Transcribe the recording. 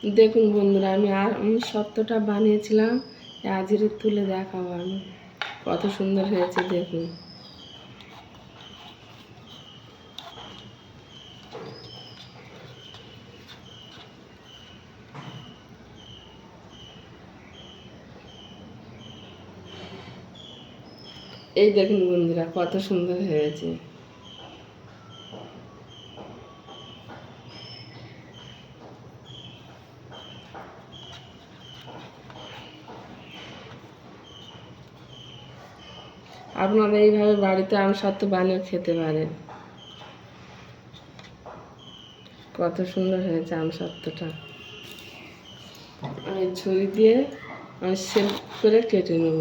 দেখুন বন্ধুরা, আমি সত্যটা বানিয়েছিলাম, আজকে তুলে দেখাবো আমি। কত সুন্দর হয়েছে দেখুন। এই দেখুন বন্ধুরা, কত সুন্দর হয়েছে। আপনারা এইভাবে বাড়িতে আমসত্ত্ব বানিয়ে খেতে পারেন। কত সুন্দর হয়েছে আমসত্ত্বটা। আমি ছুরি দিয়ে আমি শেপ করে কেটে নেব।